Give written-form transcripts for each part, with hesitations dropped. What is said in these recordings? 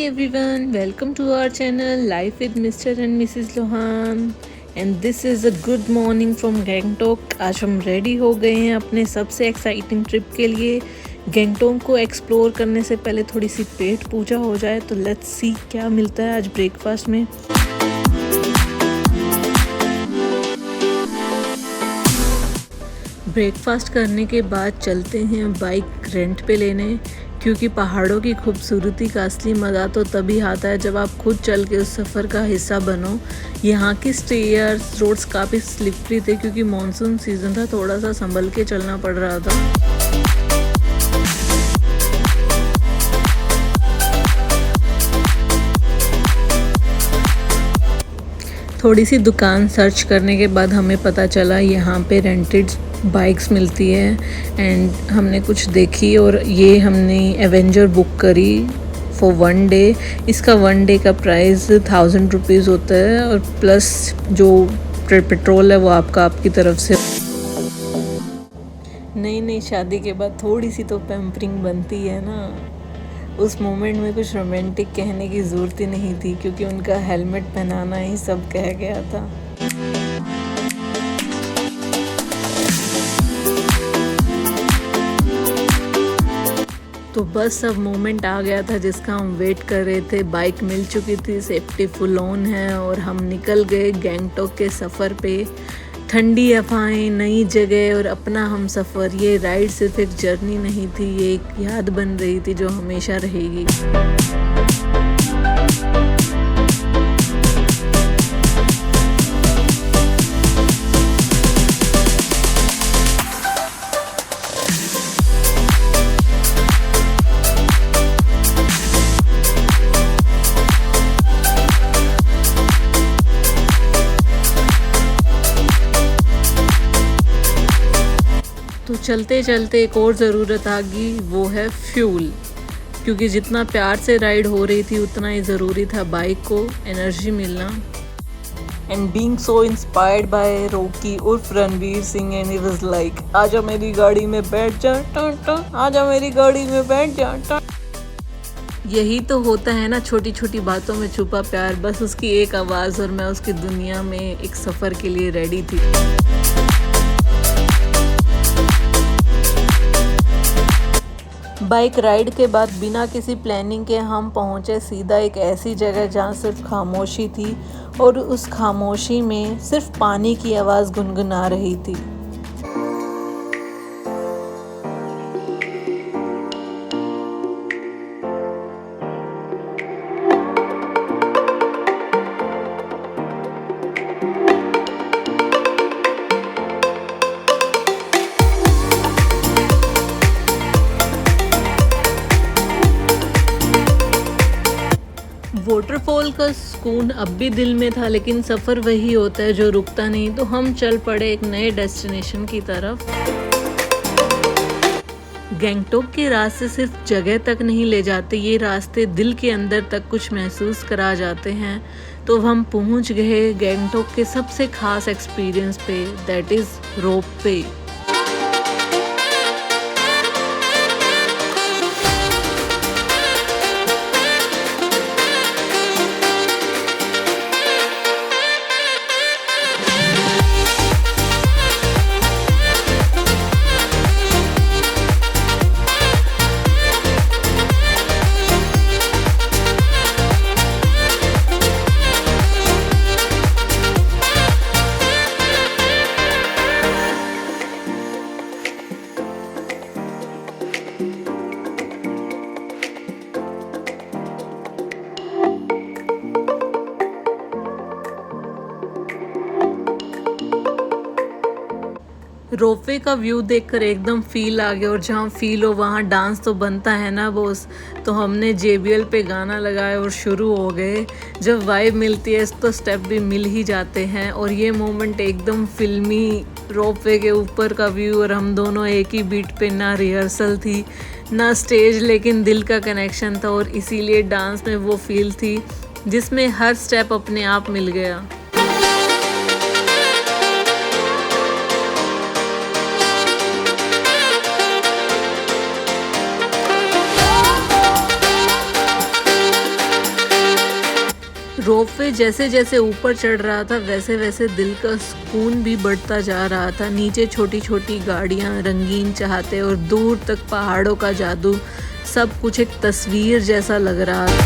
everyone, welcome to our channel Life with Mr. and Mrs. Lohan and this is a good morning from Gangtok. आज हम ready हो गए हैं अपने सबसे एक्साइटिंग ट्रिप के लिए। गैंगटॉक को एक्सप्लोर करने से पहले थोड़ी सी पेट पूजा हो जाए, तो लेट्स सी क्या मिलता है आज ब्रेकफास्ट में। ब्रेकफास्ट करने के बाद चलते हैं बाइक रेंट पे लेने, क्योंकि पहाड़ों की खूबसूरती का असली मज़ा तो तभी आता है जब आप खुद चल के उस सफ़र का हिस्सा बनो। यहाँ की स्टेयर्स रोड्स काफ़ी स्लिपरी थे क्योंकि मॉनसून सीज़न था, थोड़ा सा संभल के चलना पड़ रहा था। थोड़ी सी दुकान सर्च करने के बाद हमें पता चला यहाँ पे रेंटेड बाइक्स मिलती है एंड हमने कुछ देखी और ये हमने एवेंजर बुक करी फॉर 1 डे। इसका 1 डे का प्राइस 1000 रुपीज़ होता है और प्लस जो पेट्रोल है वो आपकी तरफ से। नई शादी के बाद थोड़ी सी तो पैम्परिंग बनती है ना। उस मोमेंट में कुछ रोमांटिक कहने की ज़रूरत ही नहीं थी क्योंकि उनका हेलमेट पहनाना ही सब कह गया था। तो बस अब मोमेंट आ गया था जिसका हम वेट कर रहे थे। बाइक मिल चुकी थी, सेफ्टी फुल ऑन है और हम निकल गए गैंगटॉक के सफ़र पे। ठंडी हवाएं, नई जगह और अपना हम सफ़र। ये राइड सिर्फ एक जर्नी नहीं थी, ये एक याद बन रही थी जो हमेशा रहेगी। तो चलते चलते एक और ज़रूरत आ गई, वो है फ्यूल। क्योंकि जितना प्यार से राइड हो रही थी उतना ही ज़रूरी था बाइक को एनर्जी मिलना। And being so inspired by Rocky उर्फ Ranveer Singh and he was like, आजा मेरी गाड़ी में बैठ जा, आजा मेरी गाड़ी में बैठ जा। यही तो होता है ना, छोटी छोटी बातों में छुपा प्यार। बस उसकी एक आवाज़ और मैं उसकी दुनिया में एक सफ़र के लिए रेडी थी। बाइक राइड के बाद बिना किसी प्लानिंग के हम पहुंचे सीधा एक ऐसी जगह जहां सिर्फ खामोशी थी और उस खामोशी में सिर्फ पानी की आवाज़ गुनगुना रही थी। वाटरफॉल का सुकून अब भी दिल में था, लेकिन सफ़र वही होता है जो रुकता नहीं। तो हम चल पड़े एक नए डेस्टिनेशन की तरफ। गैंगटॉक के रास्ते सिर्फ जगह तक नहीं ले जाते, ये रास्ते दिल के अंदर तक कुछ महसूस करा जाते हैं। तो हम पहुंच गए गैंगटॉक के सबसे खास एक्सपीरियंस पे, that is rope way. Ropeway का व्यू देखकर एकदम फील आ गया और जहाँ फील हो वहाँ डांस तो बनता है ना बॉस। तो हमने JBL पे गाना लगाया और शुरू हो गए। जब वाइब मिलती है तो स्टेप भी मिल ही जाते हैं और ये मोमेंट एकदम फिल्मी, रोपवे के ऊपर का व्यू और हम दोनों एक ही बीट पे। ना रिहर्सल थी ना स्टेज, लेकिन दिल का कनेक्शन था और इसीलिए डांस में वो फील थी जिसमें हर स्टेप अपने आप मिल गया। रोपवे जैसे जैसे ऊपर चढ़ रहा था वैसे वैसे दिल का सुकून भी बढ़ता जा रहा था। नीचे छोटी छोटी गाड़ियाँ, रंगीन चाहते और दूर तक पहाड़ों का जादू, सब कुछ एक तस्वीर जैसा लग रहा था।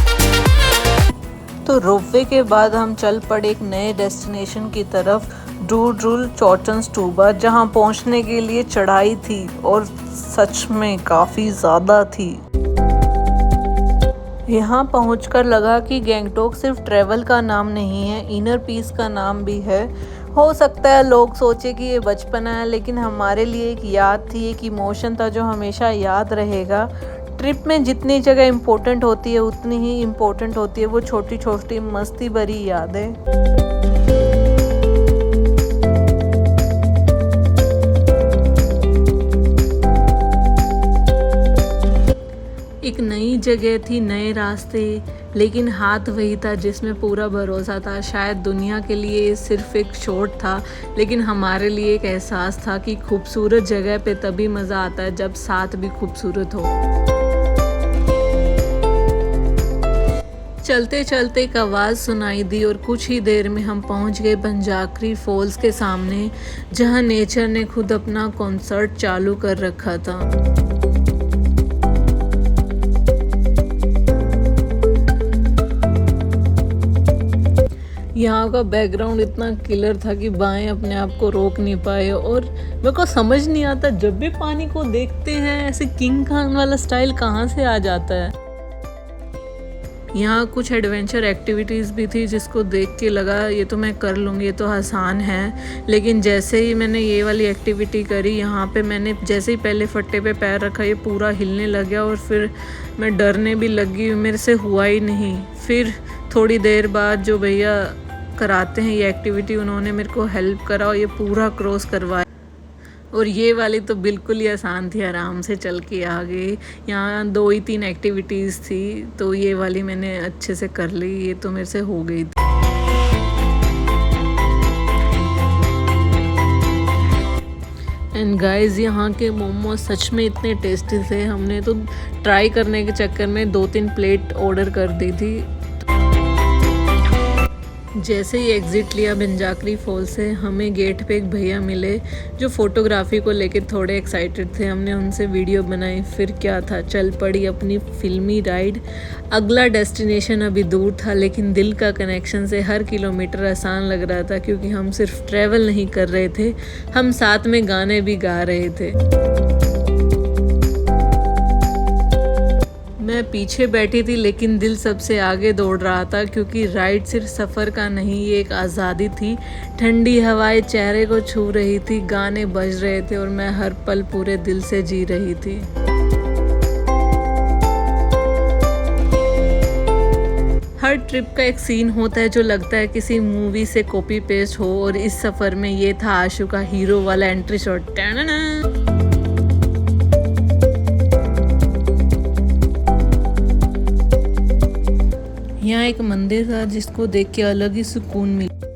तो रोपवे के बाद हम चल पड़े एक नए डेस्टिनेशन की तरफ, डूड्रुल चोचन स्टूबा, जहाँ पहुँचने के लिए चढ़ाई थी और सच में काफ़ी ज़्यादा थी। यहाँ पहुंचकर लगा कि गैंगटॉक सिर्फ ट्रैवल का नाम नहीं है, इनर पीस का नाम भी है। हो सकता है लोग सोचे कि ये बचपना है, लेकिन हमारे लिए एक याद थी, एक इमोशन था जो हमेशा याद रहेगा। ट्रिप में जितनी जगह इम्पोर्टेंट होती है उतनी ही इम्पोर्टेंट होती है वो छोटी छोटी मस्ती भरी यादें। एक नई जगह थी, नए रास्ते, लेकिन हाथ वही था जिसमें पूरा भरोसा था। शायद दुनिया के लिए सिर्फ एक शॉट था, लेकिन हमारे लिए एक एहसास था कि खूबसूरत जगह पे तभी मज़ा आता है जब साथ भी खूबसूरत हो। चलते चलते एक आवाज़ सुनाई दी और कुछ ही देर में हम पहुंच गए बंजाकरी फॉल्स के सामने, जहां नेचर ने खुद अपना कॉन्सर्ट चालू कर रखा था। यहाँ का बैकग्राउंड इतना किलर था कि बाएं अपने आप को रोक नहीं पाए, और मेरे को समझ नहीं आता जब भी पानी को देखते हैं ऐसे किंग खान वाला स्टाइल कहाँ से आ जाता है। यहाँ कुछ एडवेंचर एक्टिविटीज़ भी थी जिसको देख के लगा ये तो मैं कर लूँगी, ये तो आसान है। लेकिन जैसे ही मैंने ये वाली एक्टिविटी करी, यहाँ पे मैंने जैसे ही पहले फट्टे पे पैर रखा ये पूरा हिलने लग गया और फिर मैं डरने भी लगी, मेरे से हुआ ही नहीं। फिर थोड़ी देर बाद जो भैया कराते हैं ये एक्टिविटी, उन्होंने मेरे को हेल्प करा और ये पूरा क्रॉस करवाया। और ये वाली तो बिल्कुल ही आसान थी, आराम से चल के आ गई। यहाँ 2 ही 3 एक्टिविटीज़ थी, तो ये वाली मैंने अच्छे से कर ली, ये तो मेरे से हो गई थी। एंड गाइस, यहाँ के मोमोज सच में इतने टेस्टी थे, हमने तो ट्राई करने के चक्कर में 2-3 प्लेट ऑर्डर कर दी थी। जैसे ही एग्ज़िट लिया बंजाकरी फॉल से, हमें गेट पे एक भैया मिले जो फ़ोटोग्राफ़ी को लेकर थोड़े एक्साइटेड थे। हमने उनसे वीडियो बनाई, फिर क्या था, चल पड़ी अपनी फिल्मी राइड। अगला डेस्टिनेशन अभी दूर था, लेकिन दिल का कनेक्शन से हर किलोमीटर आसान लग रहा था, क्योंकि हम सिर्फ ट्रैवल नहीं कर रहे थे, हम साथ में गाने भी गा रहे थे। मैं पीछे बैठी थी, लेकिन दिल सबसे आगे दौड़ रहा था, क्योंकि राइड सिर्फ सफ़र का नहीं, ये एक आज़ादी थी। ठंडी हवाएं चेहरे को छू रही थी, गाने बज रहे थे और मैं हर पल पूरे दिल से जी रही थी। हर ट्रिप का एक सीन होता है जो लगता है किसी मूवी से कॉपी पेस्ट हो, और इस सफ़र में ये था आशु का हीरो वाला एंट्री शॉट। यहाँ एक मंदिर था जिसको देख के अलग ही सुकून मिला।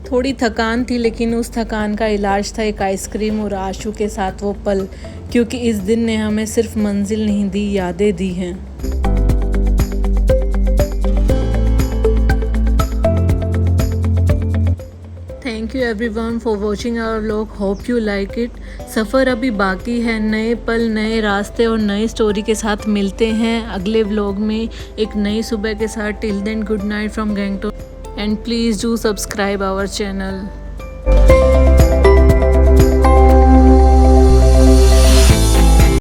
थोड़ी थकान थी, लेकिन उस थकान का इलाज था एक आइसक्रीम और आशु के साथ वो पल, क्योंकि इस दिन ने हमें सिर्फ मंजिल नहीं दी, यादें दी हैं। Thank you everyone for watching our vlog, hope you like it. सफ़र अभी बाकी है, नए पल, नए रास्ते और नई स्टोरी के साथ मिलते हैं अगले व्लॉग में एक नई सुबह के साथ। Till then, good night from Gangtok, and please do subscribe our channel.